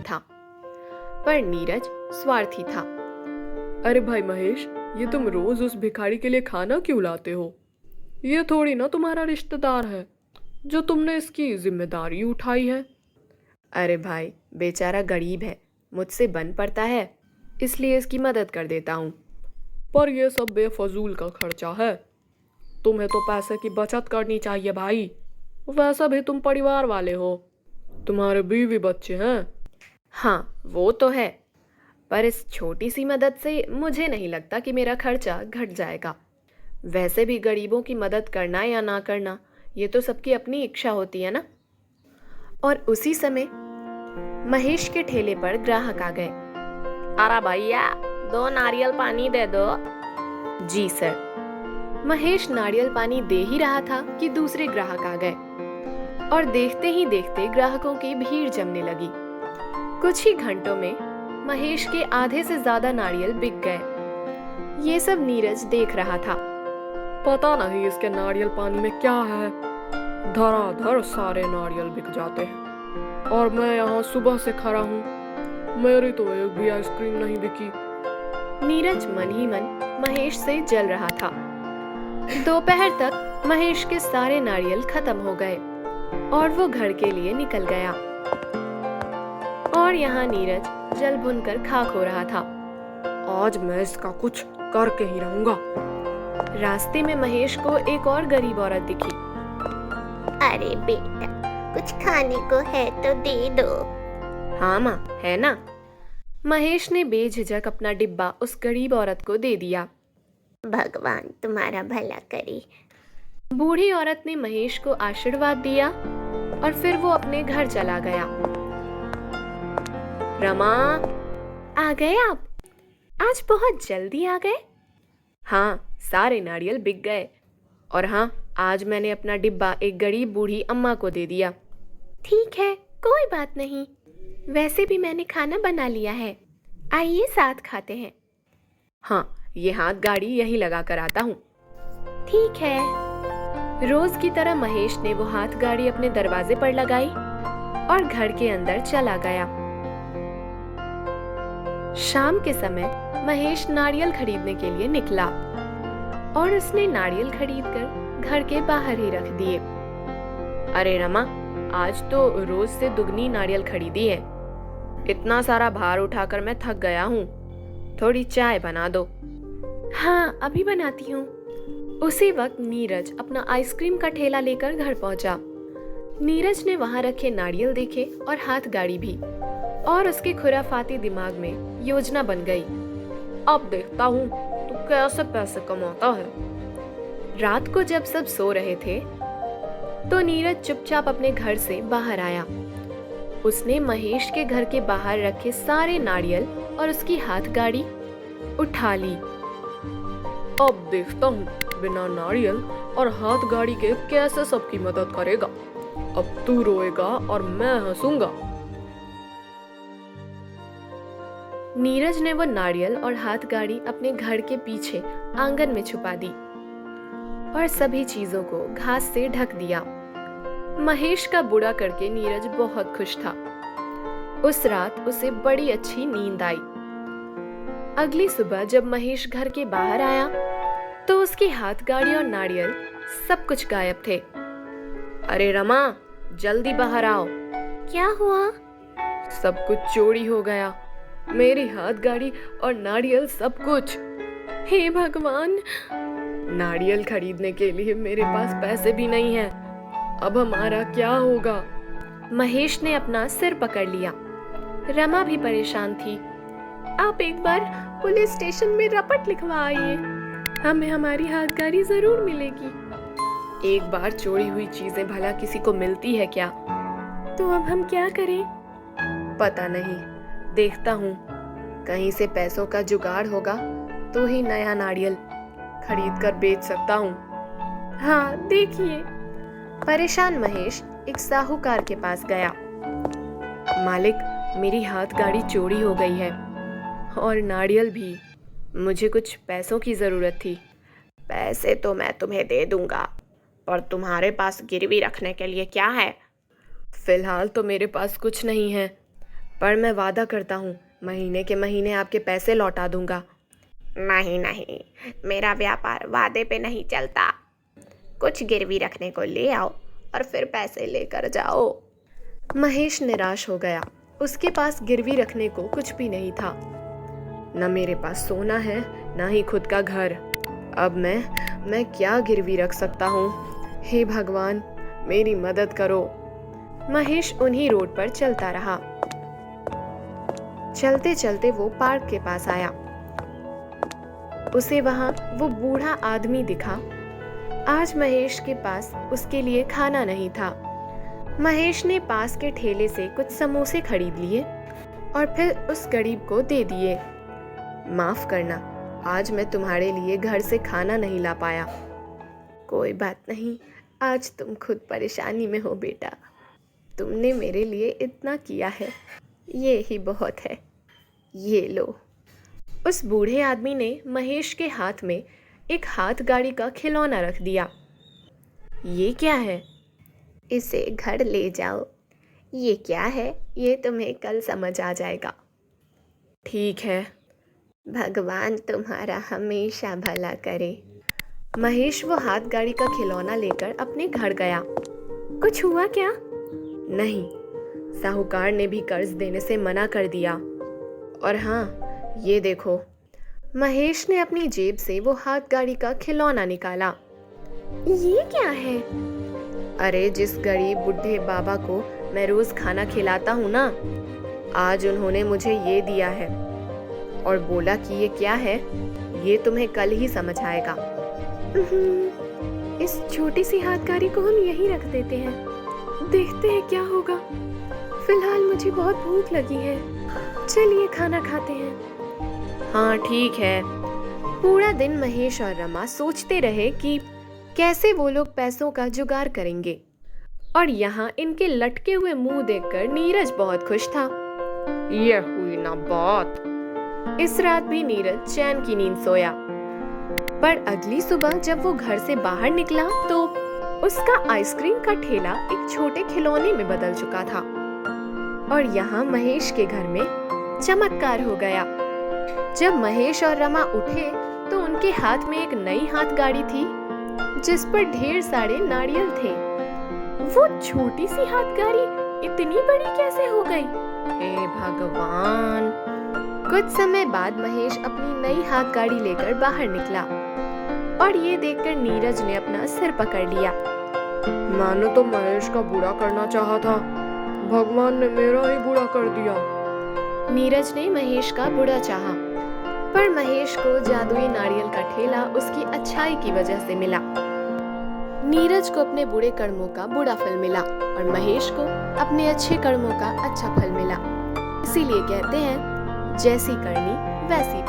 था, पर नीरज स्वार्थी था। अरे भाई महेश, ये तुम रोज उस भिखारी के लिए खाना क्यों लाते हो? ये थोड़ी ना तुम्हारा रिश्तेदार है जो तुमने इसकी जिम्मेदारी उठाई है। अरे भाई, बेचारा गरीब है, मुझसे बन पड़ता है, इसलिए इसकी मदद कर देता हूँ। पर ये सब बेफजूल का खर्चा है। तुम्हें तो पैसे की बचत करनी चाहिए भाई। वैसा भी तुम परिवार वाले हो, तुम्हारे बीवी बच्चे हैं। हाँ, वो तो है, पर इस छोटी सी मदद से मुझे नहीं लगता कि मेरा खर्चा घट जाएगा। वैसे भी गरीबों की मदद करना या ना करना, ये तो सबकी अपनी इच्छा होती है ना। और उसी समय महेश के ठेले पर ग्राहक आ गए। अरे भैया, 2 नारियल पानी दे दो। जी सर। महेश नारियल पानी दे ही रहा था कि दूसरे ग्राहक आ गए और देखते ही देखते ग्राहकों की भीड़ जमने लगी। कुछ ही घंटों में महेश के आधे से ज्यादा नारियल बिक गए। ये सब नीरज देख रहा था। पता नहीं इसके नारियल पानी में क्या है, धड़ाधड़ सारे नारियल बिक जाते हैं और मैं यहाँ सुबह से खड़ा हूँ, मेरी तो एक भी आइसक्रीम नहीं बिकी। नीरज मन ही मन महेश से जल रहा था। दोपहर तक महेश के सारे नारियल खत्म हो गए और वो घर के लिए निकल गया। और यहाँ नीरज जल भुनकर खाक हो रहा था। आज मैं इसका कुछ करके ही रहूंगा। रास्ते में महेश को एक और गरीब औरत दिखी। अरे बेटा, कुछ खाने को है तो दे दो। हाँ माँ, है ना। महेश ने बेझिझक अपना डिब्बा उस गरीब औरत को दे दिया। भगवान तुम्हारा भला करे। बूढ़ी औरत ने महेश को आशीर्वाद दिया और फिर वो अपने घर चला गया। रमा, आ गए आप? आज बहुत जल्दी आ गए। हाँ, सारे नारियल बिक गए और हाँ, आज मैंने अपना डिब्बा एक गरीब बूढ़ी अम्मा को दे दिया। ठीक है, कोई बात नहीं। वैसे भी मैंने खाना बना लिया है, आइए साथ खाते हैं। हाँ, ये हाथ गाड़ी यही लगा कर आता हूँ। ठीक है। रोज की तरह महेश ने वो हाथ गाड़ी अपने दरवाजे पर लगाई और घर के अंदर चला गया। शाम के समय महेश नारियल खरीदने के लिए निकला और उसने नारियल खरीदकर घर के बाहर ही रख दिए। अरे रमा, आज तो रोज से दुगनी नारियल खरीदी है। इतना सारा भार उठाकर मैं थक गया हूँ, थोड़ी चाय बना दो। हाँ, अभी बनाती हूँ। उसी वक्त नीरज अपना आइसक्रीम का ठेला लेकर घर पहुंचा। नीरज ने वहां रखे नारियल देखे और हाथ गाड़ी भी, और उसके खुराफाती दिमाग में योजना बन गई। अब देखता हूँ तू कैसे पैसे कमाता है। रात को जब सब सो रहे थे तो नीरज चुपचाप अपने घर से बाहर आया। उसने महेश के घर के बाहर रखे सारे नारियल और उसकी हाथ गाड़ी उठा ली। अब देखता हूँ बिना नारियल और हाथ गाड़ी के कैसे सबकी मदद करेगा। अब तू रोएगा और मैं हंसूंगा। नीरज ने वो नारियल और हाथ गाड़ी अपने घर के पीछे आंगन में छुपा दी और सभी चीजों को घास से ढक दिया। महेश का बुरा करके नीरज बहुत खुश था। उस रात उसे बड़ी अच्छी नींद आई। अगली सुबह जब महेश घर के बाहर आया तो उसकी हाथ गाड़ी और नारियल सब कुछ गायब थे। अरे रमा, जल्दी बाहर आओ। क्या हुआ? सब कुछ चोरी हो गया, मेरी हाथ गाड़ी और नारियल सब कुछ। हे भगवान! नारियल खरीदने के लिए मेरे पास पैसे भी नहीं है। अब हमारा क्या होगा? महेश ने अपना सिर पकड़ लिया। रमा भी परेशान थी। आप एक बार पुलिस स्टेशन में रपट लिखवा आइए, हमें हमारी हाथ गाड़ी जरूर मिलेगी। एक बार चोरी हुई चीजें भला किसी को मिलती है क्या? तो अब हम क्या करें? पता नहीं, देखता हूँ कहीं से पैसों का जुगाड़ होगा तो ही नया नारियल खरीद कर बेच सकता हूँ। हाँ, देखिए। परेशान महेश एक साहूकार के पास गया। मालिक, मेरी हाथ गाड़ी चोरी हो गई है और नारियल भी। मुझे कुछ पैसों की जरूरत थी। पैसे तो मैं तुम्हें दे दूंगा, पर तुम्हारे पास गिरवी रखने के लिए क्या है? फिलहाल तो मेरे पास कुछ नहीं है, पर मैं वादा करता हूँ महीने के महीने आपके पैसे लौटा दूंगा। नहीं नहीं, मेरा व्यापार वादे पे नहीं चलता। कुछ गिरवी रखने को ले आओ और फिर पैसे लेकर जाओ। महेश निराश हो गया। उसके पास गिरवी रखने को कुछ भी नहीं था। न मेरे पास सोना है, न ही खुद का घर। अब मैं क्या गिरवी रख सकता हूँ? हे भगवान, मेरी मदद करो। महेश उन्हीं रोड पर चलता रहा। चलते चलते वो पार्क के पास आया। उसे वहां वो बूढ़ा आदमी दिखा। आज महेश के पास उसके लिए खाना नहीं था। महेश ने पास के ठेले से कुछ समोसे खरीद लिए और फिर उस गरीब को दे दिए। माफ करना, आज मैं तुम्हारे लिए घर से खाना नहीं ला पाया। कोई बात नहीं, आज तुम खुद परेशानी में हो बेटा। तुमने मेरे लिए इतना किया है, ये ही बहुत है। ये लो। उस बूढ़े आदमी ने महेश के हाथ में एक हाथ गाड़ी का खिलौना रख दिया। ये क्या है? इसे घर ले जाओ। ये क्या है, ये तुम्हें कल समझ आ जाएगा। ठीक है। भगवान तुम्हारा हमेशा भला करे। महेश वो हाथ गाड़ी का खिलौना लेकर अपने घर गया। कुछ हुआ क्या? नहीं, साहूकार ने भी कर्ज देने से मना कर दिया। और हाँ, ये देखो। महेश ने अपनी जेब से वो हाथ गाड़ी का खिलौना निकाला। ये क्या है? अरे, जिस गरीब बुढ़े बाबा को मैं रोज खाना खिलाता हूँ ना, आज उन्होंने मुझे ये दिया है और बोला कि ये क्या है, ये तुम्हें कल ही समझ आएगा। इस छोटी सी हाथ गाड़ी को हम यहीं रख देते हैं, देखते हैं क्या होगा। फिलहाल मुझे बहुत भूख लगी है, चलिए खाना खाते हैं। हाँ ठीक है। पूरा दिन महेश और रमा सोचते रहे कि कैसे वो लोग पैसों का जुगाड़ करेंगे। और यहाँ इनके लटके हुए मुंह देखकर नीरज बहुत खुश था। ये हुई ना बात। इस रात भी नीरज चैन की नींद सोया। पर अगली सुबह जब वो घर से बाहर निकला तो उसका आइसक्रीम का ठेला एक छोटे खिलौने में बदल चुका था। और यहाँ महेश के घर में चमत्कार हो गया। जब महेश और रमा उठे तो उनके हाथ में एक नई हाथ गाड़ी थी जिस पर ढेर सारे नारियल थे। वो छोटी सी हाथ गाड़ी इतनी बड़ी कैसे हो गई? हे भगवान! कुछ समय बाद महेश अपनी नई हाथ गाड़ी लेकर बाहर निकला और ये देखकर नीरज ने अपना सिर पकड़ लिया। मैंने तो महेश का बुरा करना चाहा था, भगवान ने मेरा ही बुरा कर दिया। नीरज ने महेश का बुरा चाहा, पर महेश को जादुई नारियल का ठेला उसकी अच्छाई की वजह से मिला। नीरज को अपने बुरे कर्मों का बुरा फल मिला और महेश को अपने अच्छे कर्मों का अच्छा फल मिला। इसीलिए कहते हैं, जैसी करनी वैसी